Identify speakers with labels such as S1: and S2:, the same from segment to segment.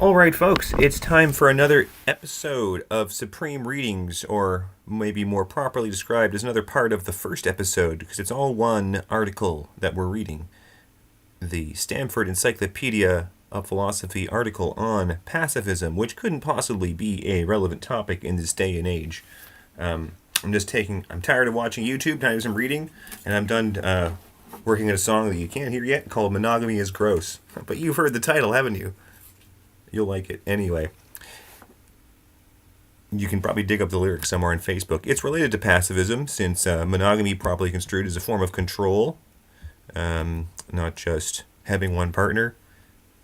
S1: All right, folks, it's time for another episode of SEPreme Readings, or maybe more properly described as another part of the first episode, because it's all one article that we're reading. The Stanford Encyclopedia of Philosophy article on pacifism, which couldn't possibly be a relevant topic in this day and age. I'm tired of watching YouTube, time for some reading, and I'm done working at a song that you can't hear yet called Monogamy is Gross. But you've heard the title, haven't you? You'll like it. Anyway, you can probably dig up the lyrics somewhere on Facebook. It's related to pacifism, since monogamy, properly construed, is a form of control, not just having one partner,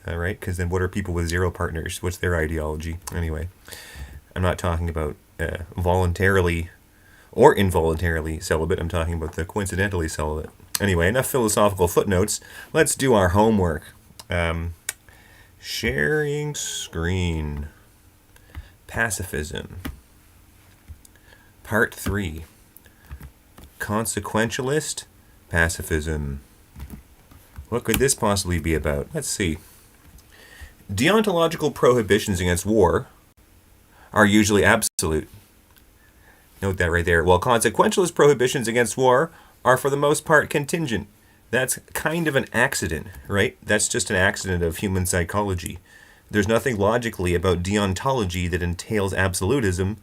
S1: right? Because then what are people with zero partners? What's their ideology? Anyway, I'm not talking about voluntarily or involuntarily celibate. I'm talking about the coincidentally celibate. Anyway, enough philosophical footnotes. Let's do our homework. Sharing screen. Pacifism. Part 3. Consequentialist pacifism. What could this possibly be about? Let's see. Deontological prohibitions against war are usually absolute. Note that right there. While consequentialist prohibitions against war are for the most part contingent. That's kind of an accident, right? That's just an accident of human psychology. There's nothing logically about deontology that entails absolutism,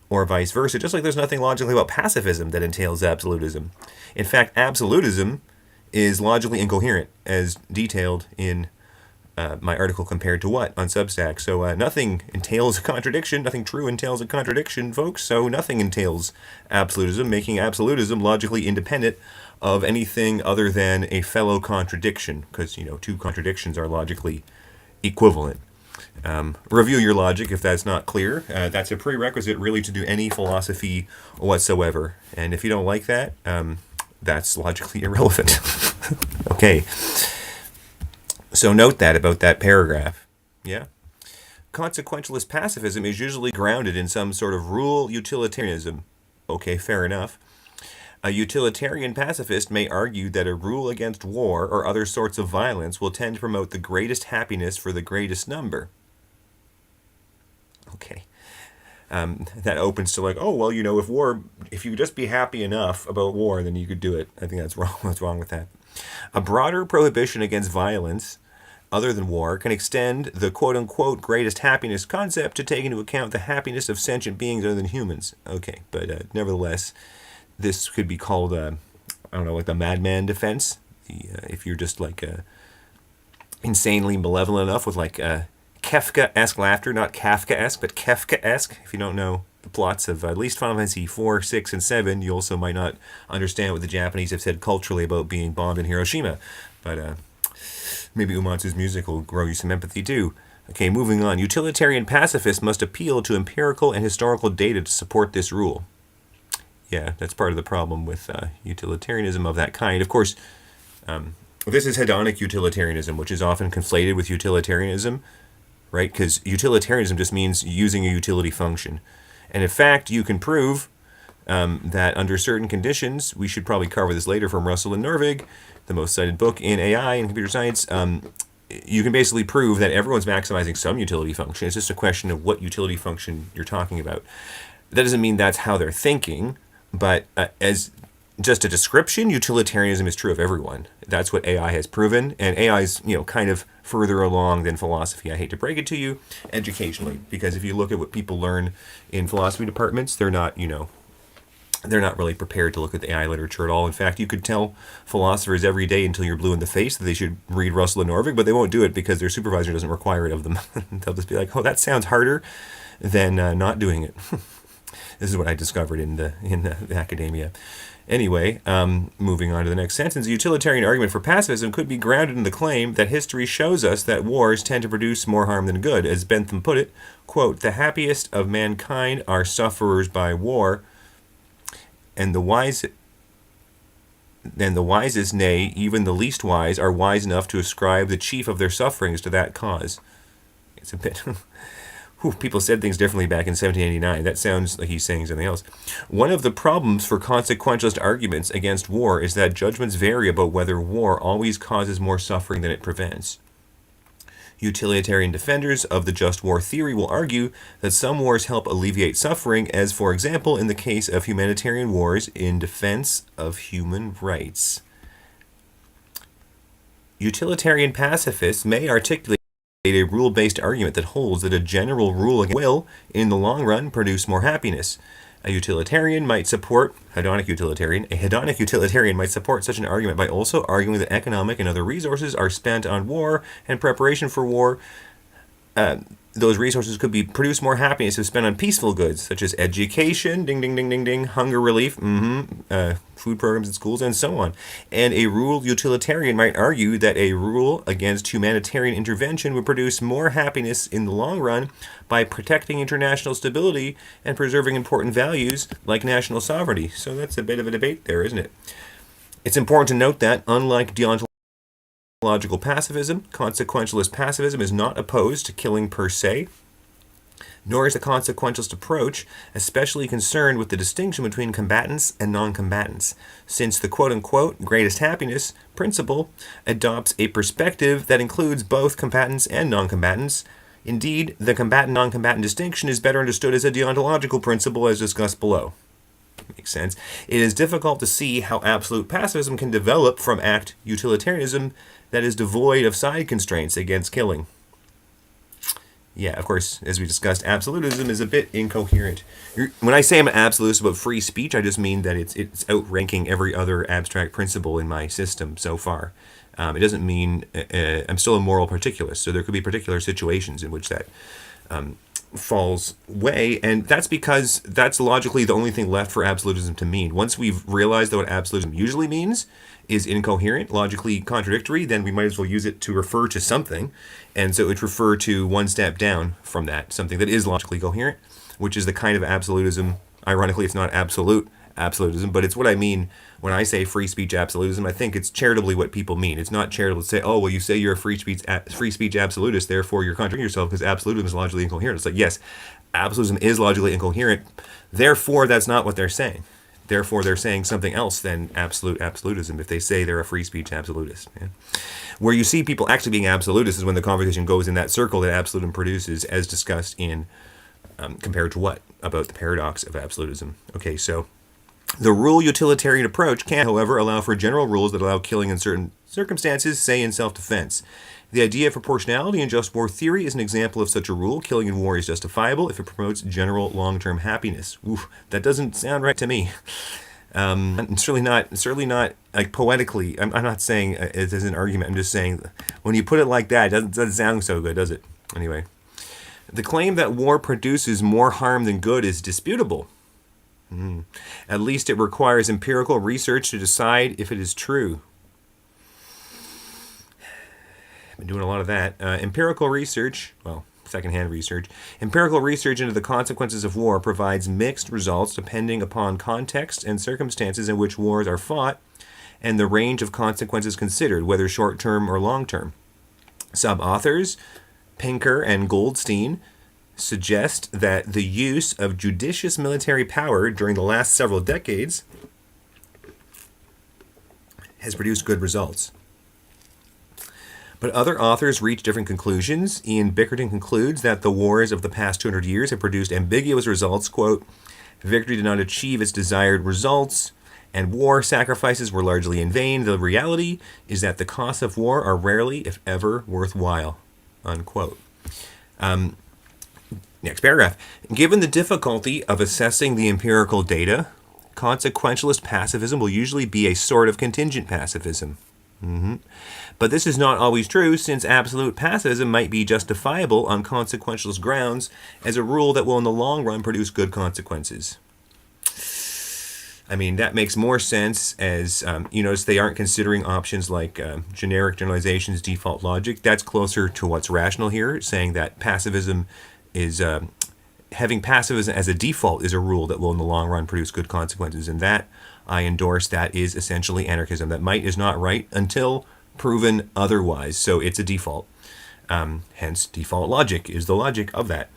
S1: or vice versa, just like there's nothing logically about pacifism that entails absolutism. In fact, absolutism is logically incoherent, as detailed in my article Compared to What on Substack. So nothing entails a contradiction, nothing true entails a contradiction, folks, so nothing entails absolutism, making absolutism logically independent of anything other than a fellow contradiction, because, two contradictions are logically equivalent. Review your logic if that's not clear. That's a prerequisite, really, to do any philosophy whatsoever. And if you don't like that, that's logically irrelevant. Okay. So note that about that paragraph. Yeah? Consequentialist pacifism is usually grounded in some sort of rule utilitarianism. Okay, fair enough. A utilitarian pacifist may argue that a rule against war or other sorts of violence will tend to promote the greatest happiness for the greatest number. Okay. That opens to if you just be happy enough about war, then you could do it. I think that's wrong. What's wrong with that? A broader prohibition against violence other than war can extend the quote-unquote greatest happiness concept to take into account the happiness of sentient beings other than humans. Okay, but nevertheless, this could be called, the madman defense. If you're just insanely malevolent enough with Kafka-esque laughter, not Kafka-esque, but Kafka-esque. If you don't know the plots of at least Final Fantasy 4, 6, and 7, you also might not understand what the Japanese have said culturally about being bombed in Hiroshima. But maybe Umatsu's music will grow you some empathy too. Okay, moving on. Utilitarian pacifists must appeal to empirical and historical data to support this rule. Yeah, that's part of the problem with utilitarianism of that kind. Of course, this is hedonic utilitarianism, which is often conflated with utilitarianism, right? Because utilitarianism just means using a utility function. And in fact, you can prove that under certain conditions, we should probably cover this later from Russell and Norvig, the most cited book in AI and computer science, you can basically prove that everyone's maximizing some utility function. It's just a question of what utility function you're talking about. That doesn't mean that's how they're thinking. But as just a description, utilitarianism is true of everyone. That's what AI has proven, and AI is, kind of further along than philosophy. I hate to break it to you, educationally, because if you look at what people learn in philosophy departments, they're not really prepared to look at the AI literature at all. In fact, you could tell philosophers every day until you're blue in the face that they should read Russell and Norvig, but they won't do it because their supervisor doesn't require it of them. They'll just be like, "Oh, that sounds harder than not doing it." This is what I discovered in the academia. Anyway, moving on to the next sentence. The utilitarian argument for pacifism could be grounded in the claim that history shows us that wars tend to produce more harm than good. As Bentham put it, quote, "The happiest of mankind are sufferers by war, and the wisest, nay, even the least wise, are wise enough to ascribe the chief of their sufferings to that cause." It's a bit People said things differently back in 1789. That sounds like he's saying something else. One of the problems for consequentialist arguments against war is that judgments vary about whether war always causes more suffering than it prevents. Utilitarian defenders of the just war theory will argue that some wars help alleviate suffering, as, for example, in the case of humanitarian wars in defense of human rights. Utilitarian pacifists may articulate a rule-based argument that holds that a general rule will, in the long run, produce more happiness. A utilitarian might support, a hedonic utilitarian might support such an argument by also arguing that economic and other resources are spent on war and preparation for war. Those resources could be produce more happiness if spent on peaceful goods, such as education, ding, ding, ding, ding, ding, hunger relief, food programs in schools, and so on. And a rule utilitarian might argue that a rule against humanitarian intervention would produce more happiness in the long run by protecting international stability and preserving important values like national sovereignty. So that's a bit of a debate there, isn't it? It's important to note that, unlike deontological pacifism, consequentialist pacifism is not opposed to killing per se, nor is the consequentialist approach especially concerned with the distinction between combatants and non-combatants, since the quote-unquote greatest happiness principle adopts a perspective that includes both combatants and non-combatants. Indeed, the combatant-non-combatant distinction is better understood as a deontological principle as discussed below. Makes sense. It is difficult to see how absolute pacifism can develop from act utilitarianism that is devoid of side constraints against killing. Yeah, of course, as we discussed, absolutism is a bit incoherent. When I say I'm an absolutist about free speech, I just mean that it's outranking every other abstract principle in my system so far. It doesn't mean I'm still a moral particularist, so there could be particular situations in which that falls way, and that's because that's logically the only thing left for absolutism to mean. Once we've realized that what absolutism usually means is incoherent, logically contradictory, then we might as well use it to refer to something, and so it would refer to one step down from that, something that is logically coherent, which is the kind of absolutism. Ironically, it's not absolutism, but it's what I mean when I say free speech absolutism. I think it's charitably what people mean. It's not charitable to say, oh, well, you say you're a free speech absolutist, therefore you're contradicting yourself because absolutism is logically incoherent. It's like, yes, absolutism is logically incoherent, therefore that's not what they're saying. Therefore they're saying something else than absolute absolutism if they say they're a free speech absolutist. Yeah? Where you see people actually being absolutists is when the conversation goes in that circle that absolutism produces, as discussed in compared to what? About the paradox of absolutism. Okay, so the rule utilitarian approach can, however, allow for general rules that allow killing in certain circumstances, say in self-defense. The idea of proportionality in just war theory is an example of such a rule. Killing in war is justifiable if it promotes general long-term happiness. Oof, that doesn't sound right to me. It's certainly not like poetically. I'm not saying it as an argument. I'm just saying when you put it like that, it doesn't sound so good, does it? Anyway, the claim that war produces more harm than good is disputable. At least it requires empirical research to decide if it is true. I've been doing a lot of that. Empirical research into the consequences of war provides mixed results depending upon context and circumstances in which wars are fought and the range of consequences considered, whether short-term or long-term. Some authors, Pinker and Goldstein, suggest that the use of judicious military power during the last several decades has produced good results. But other authors reach different conclusions. Ian Bickerton concludes that the wars of the past 200 years have produced ambiguous results. Quote, victory did not achieve its desired results, and war sacrifices were largely in vain. The reality is that the costs of war are rarely, if ever, worthwhile. Unquote. Next paragraph. Given the difficulty of assessing the empirical data, consequentialist pacifism will usually be a sort of contingent pacifism. But this is not always true, since absolute pacifism might be justifiable on consequentialist grounds as a rule that will in the long run produce good consequences. I mean, that makes more sense as, you notice they aren't considering options like generic generalizations, default logic. That's closer to what's rational here, saying that pacifism is, having pacifism as a default is a rule that will in the long run produce good consequences. And that, I endorse, that is essentially anarchism. That might is not right until proven otherwise, so it's a default. Hence, default logic is the logic of that.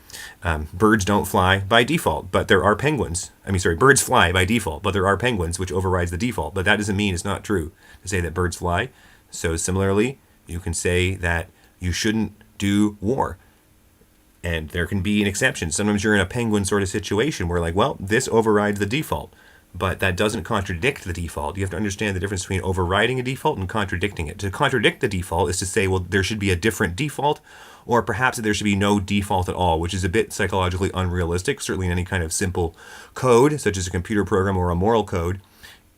S1: Birds don't fly by default, but there are penguins. Birds fly by default, but there are penguins, which overrides the default. But that doesn't mean it's not true to say that birds fly. So similarly, you can say that you shouldn't do war. And there can be an exception. Sometimes you're in a penguin sort of situation where this overrides the default. But that doesn't contradict the default. You have to understand the difference between overriding a default and contradicting it. To contradict the default is to say, well, there should be a different default, or perhaps there should be no default at all, which is a bit psychologically unrealistic, certainly in any kind of simple code, such as a computer program or a moral code.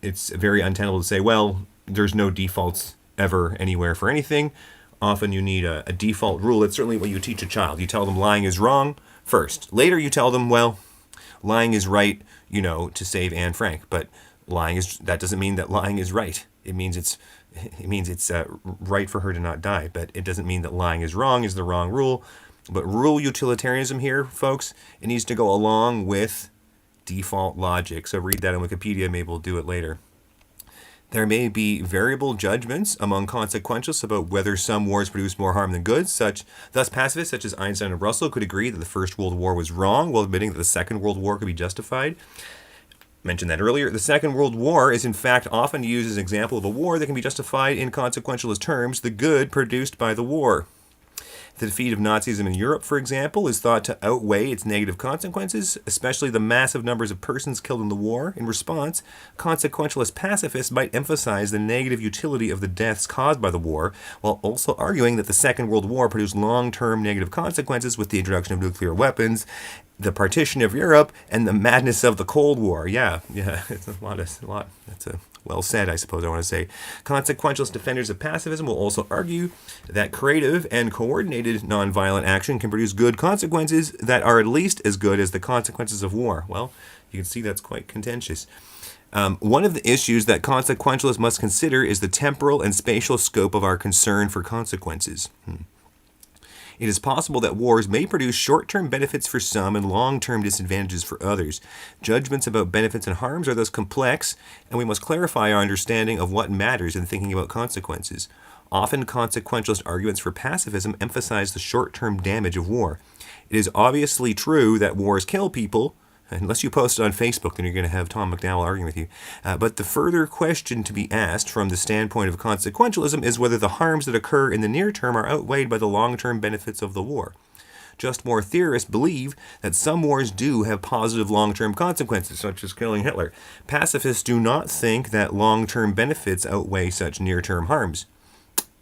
S1: It's very untenable to say, well, there's no defaults ever anywhere for anything. Often you need a default rule. It's certainly what you teach a child. You tell them lying is wrong first. Later you tell them, well, lying is right, to save Anne Frank. But that doesn't mean that lying is right. It means it's right for her to not die. But it doesn't mean that lying is wrong, is the wrong rule. But rule utilitarianism here, folks, it needs to go along with default logic. So read that on Wikipedia. Maybe we'll do it later. There may be variable judgments among consequentialists about whether some wars produce more harm than good. Thus, pacifists such as Einstein and Russell could agree that the First World War was wrong, while admitting that the Second World War could be justified. Mentioned that earlier. The Second World War is in fact often used as an example of a war that can be justified in consequentialist terms, the good produced by the war. The defeat of Nazism in Europe, for example, is thought to outweigh its negative consequences, especially the massive numbers of persons killed in the war. In response, consequentialist pacifists might emphasize the negative utility of the deaths caused by the war, while also arguing that the Second World War produced long-term negative consequences with the introduction of nuclear weapons, the partition of Europe, and the madness of the Cold War. Yeah, it's a lot. That's well said, I suppose I want to say. Consequentialist defenders of pacifism will also argue that creative and coordinated nonviolent action can produce good consequences that are at least as good as the consequences of war. Well, you can see that's quite contentious. One of the issues that consequentialists must consider is the temporal and spatial scope of our concern for consequences. It is possible that wars may produce short-term benefits for some and long-term disadvantages for others. Judgments about benefits and harms are thus complex, and we must clarify our understanding of what matters in thinking about consequences. Often, consequentialist arguments for pacifism emphasize the short-term damage of war. It is obviously true that wars kill people. Unless you post it on Facebook, then you're going to have Tom McDowell arguing with you. But the further question to be asked from the standpoint of consequentialism is whether the harms that occur in the near term are outweighed by the long-term benefits of the war. Just more theorists believe that some wars do have positive long-term consequences, such as killing Hitler. Pacifists do not think that long-term benefits outweigh such near-term harms.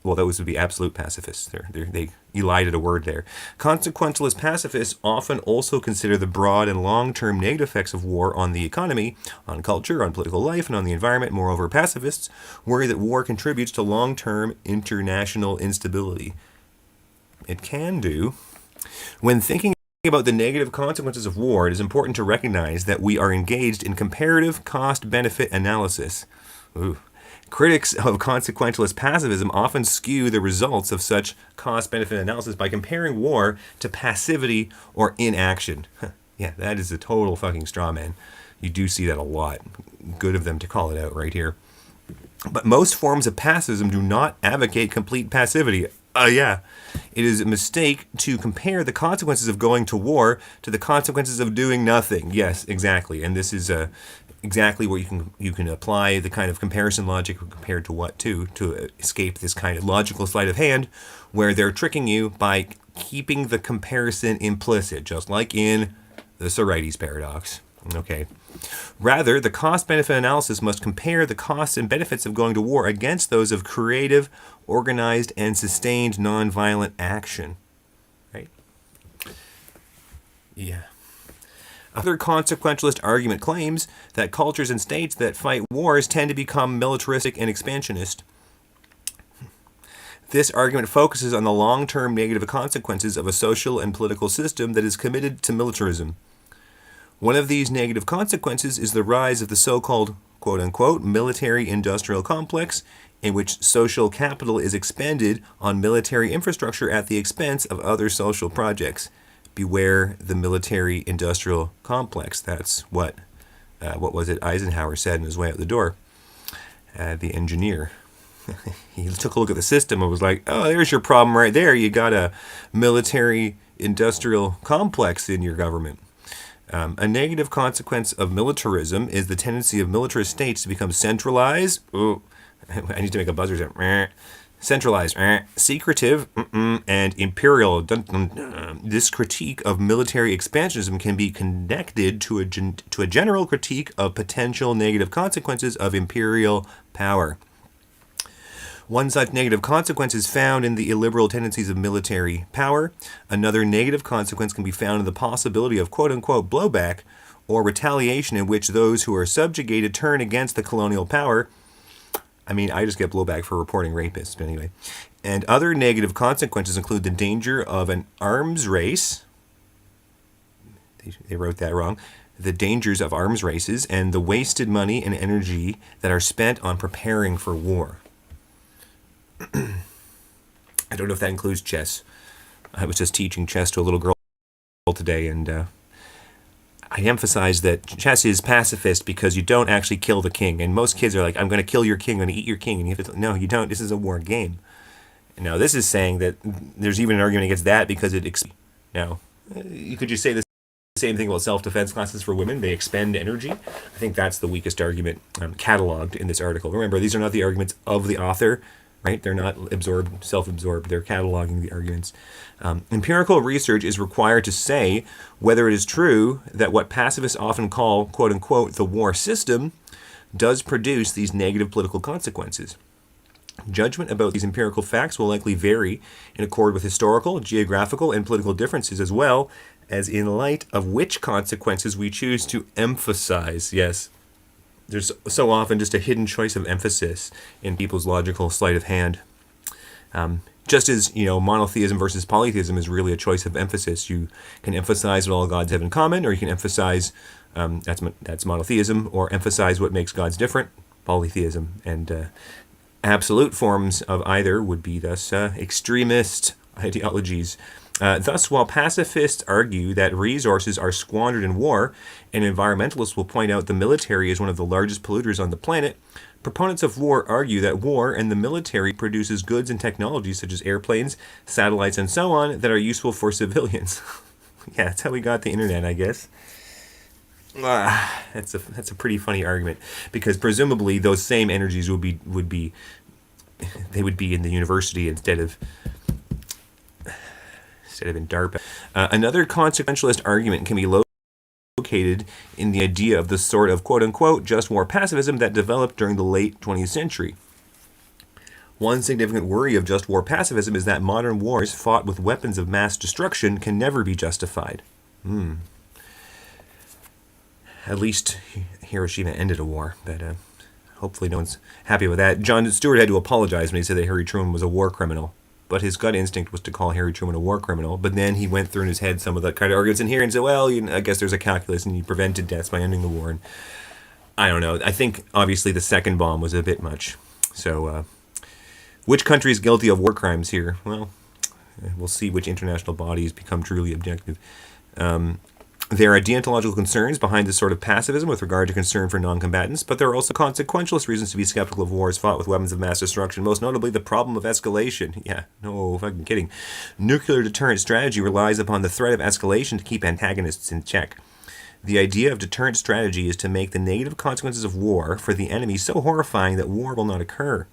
S1: Well, those would be absolute pacifists. They elided a word there. Consequentialist pacifists often also consider the broad and long-term negative effects of war on the economy, on culture, on political life, and on the environment. Moreover, pacifists worry that war contributes to long-term international instability. It can do. When thinking about the negative consequences of war, it is important to recognize that we are engaged in comparative cost-benefit analysis. Critics of consequentialist pacifism often skew the results of such cost-benefit analysis by comparing war to passivity or inaction. Yeah, that is a total fucking straw man. You do see that a lot. Good of them to call it out right here. But most forms of pacifism do not advocate complete passivity. It is a mistake to compare the consequences of going to war to the consequences of doing nothing. Yes, exactly. And this is exactly where you can apply the kind of comparison logic compared to what to escape this kind of logical sleight of hand where they're tricking you by keeping the comparison implicit, just like in the Sorites paradox. Okay. Rather, the cost-benefit analysis must compare the costs and benefits of going to war against those of creative, organized, and sustained nonviolent action. Right? Yeah. Other consequentialist argument claims that cultures and states that fight wars tend to become militaristic and expansionist. This argument focuses on the long-term negative consequences of a social and political system that is committed to militarism. One of these negative consequences is the rise of the so-called, quote-unquote, military-industrial complex, in which social capital is expended on military infrastructure at the expense of other social projects. Beware the military-industrial complex. That's what was it Eisenhower said on his way out the door, the engineer. he took a look at the system and was like, oh, there's your problem right there. You got a military industrial complex in your government. A negative consequence of militarism is the tendency of militarist states to become centralized. Ooh, I need to make a buzzer sound. Centralized, secretive, and imperial. This critique of military expansionism can be connected to a general critique of potential negative consequences of imperial power. One such negative consequence is found in the illiberal tendencies of military power. Another negative consequence can be found in the possibility of quote-unquote blowback or retaliation in which those who are subjugated turn against the colonial power. I mean, I just get blowback for reporting rapists, but anyway. And other negative consequences include the danger of an arms race. They wrote that wrong. The dangers of arms races and the wasted money and energy that are spent on preparing for war. I don't know if that includes chess. I was just teaching chess to a little girl today, and I emphasize that chess is pacifist because you don't actually kill the king. And most kids are like, I'm going to kill your king, I'm going to eat your king. And you have to, no, you don't. This is a war game. Now, this is saying that there's even an argument against that because now, you could just say the same thing about self-defense classes for women. They expend energy. I think that's the weakest argument cataloged in this article. Remember, these are not the arguments of the author. Right? They're not self-absorbed. They're cataloging the arguments. Empirical research is required to say whether it is true that what pacifists often call, quote-unquote, the war system does produce these negative political consequences. Judgment about these empirical facts will likely vary in accord with historical, geographical, and political differences, as well as in light of which consequences we choose to emphasize. Yes. There's so often just a hidden choice of emphasis in people's logical sleight of hand. Just as, monotheism versus polytheism is really a choice of emphasis. You can emphasize what all gods have in common, or you can emphasize, that's monotheism, or emphasize what makes gods different, polytheism. And absolute forms of either would be thus extremist ideologies. Thus, while pacifists argue that resources are squandered in war, and environmentalists will point out the military is one of the largest polluters on the planet, proponents of war argue that war and the military produces goods and technologies such as airplanes, satellites, and so on that are useful for civilians. Yeah, that's how we got the internet, I guess. That's a pretty funny argument, because presumably those same energies would be in the university instead of in DARPA. Another consequentialist argument can be located in the idea of the sort of quote-unquote just war pacifism that developed during the late 20th century. One significant worry of just war pacifism is that modern wars fought with weapons of mass destruction can never be justified. At least Hiroshima ended a war, but hopefully no one's happy with that. Jon Stewart had to apologize when he said that Harry Truman was a war criminal. But his gut instinct was to call Harry Truman a war criminal. But then he went through in his head some of the kind of arguments in here and said, well, I guess there's a calculus, and he prevented deaths by ending the war. And I don't know. I think, obviously, the second bomb was a bit much. So, which country is guilty of war crimes here? Well, we'll see which international bodies become truly objective. There are deontological concerns behind this sort of pacifism with regard to concern for non-combatants, but there are also consequentialist reasons to be skeptical of wars fought with weapons of mass destruction, most notably the problem of escalation. Yeah, no fucking kidding. Nuclear deterrent strategy relies upon the threat of escalation to keep antagonists in check. The idea of deterrent strategy is to make the negative consequences of war for the enemy so horrifying that war will not occur.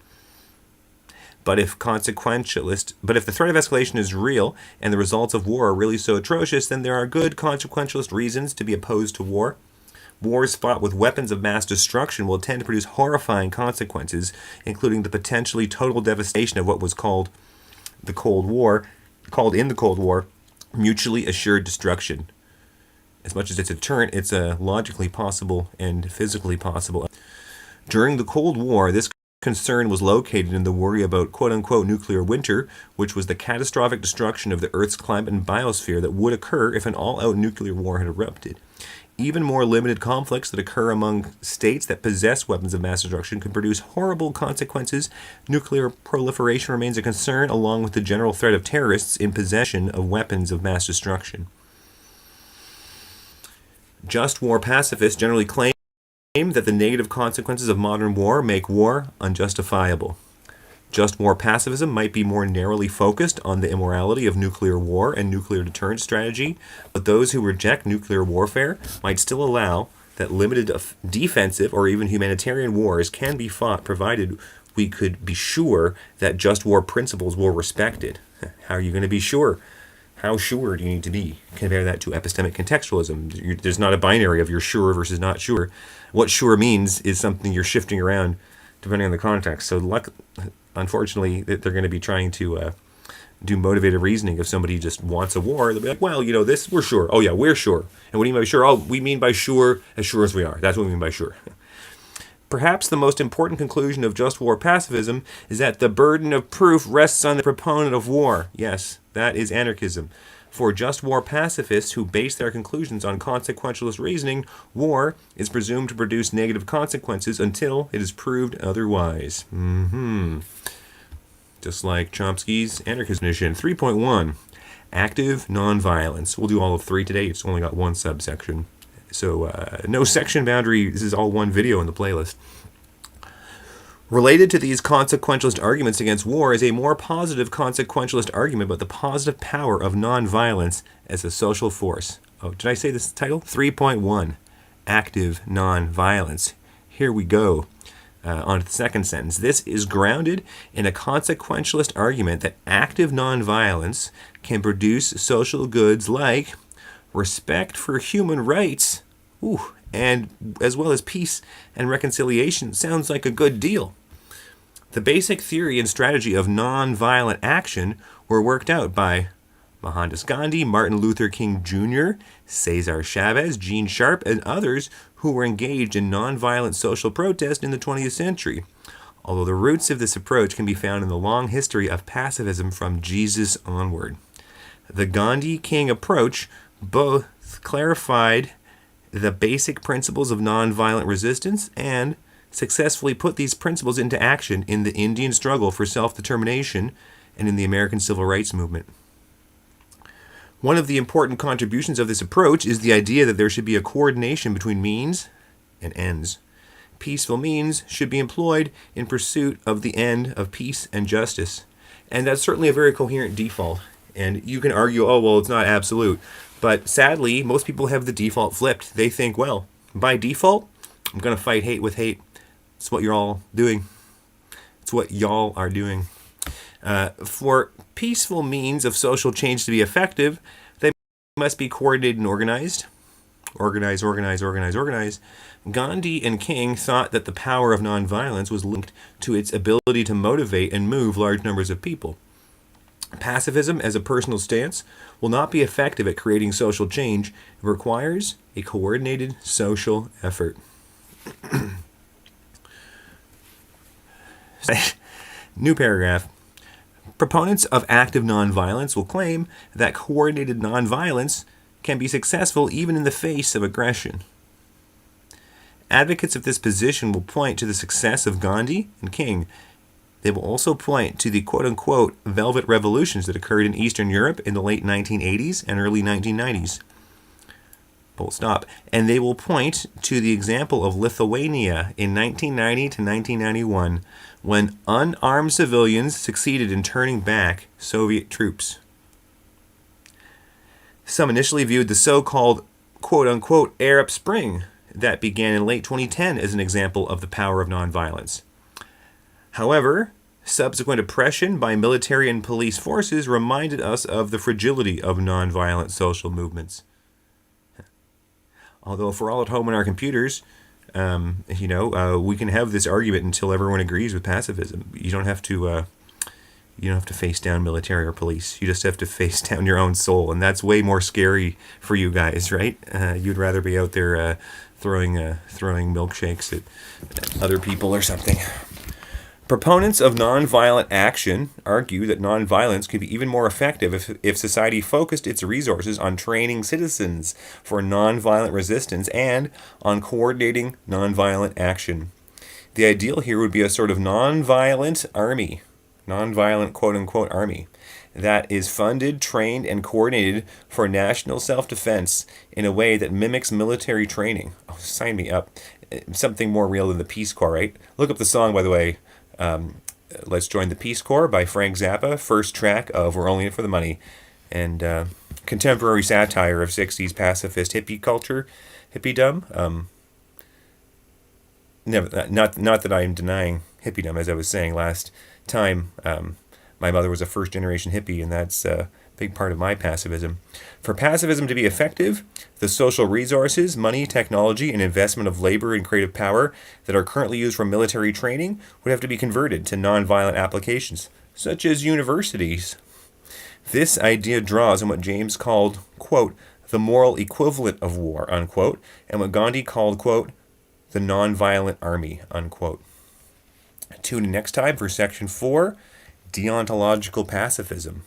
S1: But if the threat of escalation is real and the results of war are really so atrocious, then there are good consequentialist reasons to be opposed to war. Wars fought with weapons of mass destruction will tend to produce horrifying consequences, including the potentially total devastation of what was called in the Cold War, mutually assured destruction. As much as it's a deterrent, it's a logically possible and physically possible. During the Cold War, this concern was located in the worry about quote-unquote nuclear winter, which was the catastrophic destruction of the Earth's climate and biosphere that would occur if an all-out nuclear war had erupted. Even more limited conflicts that occur among states that possess weapons of mass destruction could produce horrible consequences. Nuclear proliferation remains a concern, along with the general threat of terrorists in possession of weapons of mass destruction. Just war pacifists generally claim that the negative consequences of modern war make war unjustifiable. Just war pacifism might be more narrowly focused on the immorality of nuclear war and nuclear deterrence strategy, but those who reject nuclear warfare might still allow that limited defensive or even humanitarian wars can be fought, provided we could be sure that just war principles were respected. How are you going to be sure? How sure do you need to be? Compare that to epistemic contextualism. There's not a binary of you're sure versus not sure. What sure means is something you're shifting around depending on the context. So unfortunately, they're going to be trying to do motivated reasoning. If somebody just wants a war, they'll be like, well, this, we're sure. Oh, yeah, we're sure. And what do you mean by sure? Oh, we mean by sure as we are. That's what we mean by sure. Perhaps the most important conclusion of just war pacifism is that the burden of proof rests on the proponent of war. Yes, that is anarchism. For just war pacifists who base their conclusions on consequentialist reasoning, war is presumed to produce negative consequences until it is proved otherwise. Just like Chomsky's anarchist mission. 3.1, active nonviolence. We'll do all of 3 today. It's only got one subsection. So no section boundary. This is all one video in the playlist. Related to these consequentialist arguments against war is a more positive consequentialist argument about the positive power of nonviolence as a social force. Oh, did I say this title? 3.1, active nonviolence. Here we go. On to the second sentence. This is grounded in a consequentialist argument that active nonviolence can produce social goods like respect for human rights, and as well as peace and reconciliation. Sounds like a good deal. The basic theory and strategy of nonviolent action were worked out by Mohandas Gandhi, Martin Luther King Jr., Cesar Chavez, Gene Sharp, and others who were engaged in nonviolent social protest in the 20th century. Although the roots of this approach can be found in the long history of pacifism from Jesus onward. The Gandhi-King approach both clarified the basic principles of nonviolent resistance and successfully put these principles into action in the Indian struggle for self-determination and in the American Civil Rights Movement. One of the important contributions of this approach is the idea that there should be a coordination between means and ends. Peaceful means should be employed in pursuit of the end of peace and justice. And that's certainly a very coherent default. And you can argue, oh, well, it's not absolute. But sadly, most people have the default flipped. They think, well, by default, I'm going to fight hate with hate. It's what you're all doing. It's what y'all are doing. For peaceful means of social change to be effective, they must be coordinated and organized. Organize. Gandhi and King thought that the power of nonviolence was linked to its ability to motivate and move large numbers of people. Pacifism as a personal stance will not be effective at creating social change. It requires a coordinated social effort. New paragraph. Proponents of active nonviolence will claim that coordinated nonviolence can be successful even in the face of aggression. Advocates of this position will point to the success of Gandhi and King. They will also point to the quote-unquote velvet revolutions that occurred in Eastern Europe in the late 1980s and early 1990s. Full stop. And they will point to the example of Lithuania in 1990 to 1991, when unarmed civilians succeeded in turning back Soviet troops. Some initially viewed the so-called quote-unquote Arab Spring that began in late 2010 as an example of the power of nonviolence. However, subsequent oppression by military and police forces reminded us of the fragility of nonviolent social movements. Although if we're all at home on our computers, we can have this argument until everyone agrees with pacifism. You don't have to face down military or police. You just have to face down your own soul, and that's way more scary for you guys, right? You'd rather be out there throwing milkshakes at other people or something. Proponents of nonviolent action argue that nonviolence could be even more effective if society focused its resources on training citizens for nonviolent resistance and on coordinating nonviolent action. The ideal here would be a sort of nonviolent army, nonviolent quote-unquote army, that is funded, trained, and coordinated for national self-defense in a way that mimics military training. Oh, sign me up. Something more real than the Peace Corps, right? Look up the song, by the way. Let's Join the Peace Corps by Frank Zappa, first track of We're Only In It For The Money, and contemporary satire of 60s pacifist hippie culture, hippiedom. Not that I'm denying hippiedom, as I was saying last time. My mother was a first-generation hippie, and that's a big part of my pacifism. For pacifism to be effective, the social resources, money, technology, and investment of labor and creative power that are currently used for military training would have to be converted to nonviolent applications, such as universities. This idea draws on what James called, quote, the moral equivalent of war, unquote, and what Gandhi called, quote, the nonviolent army, unquote. Tune in next time for Section 4, Deontological Pacifism.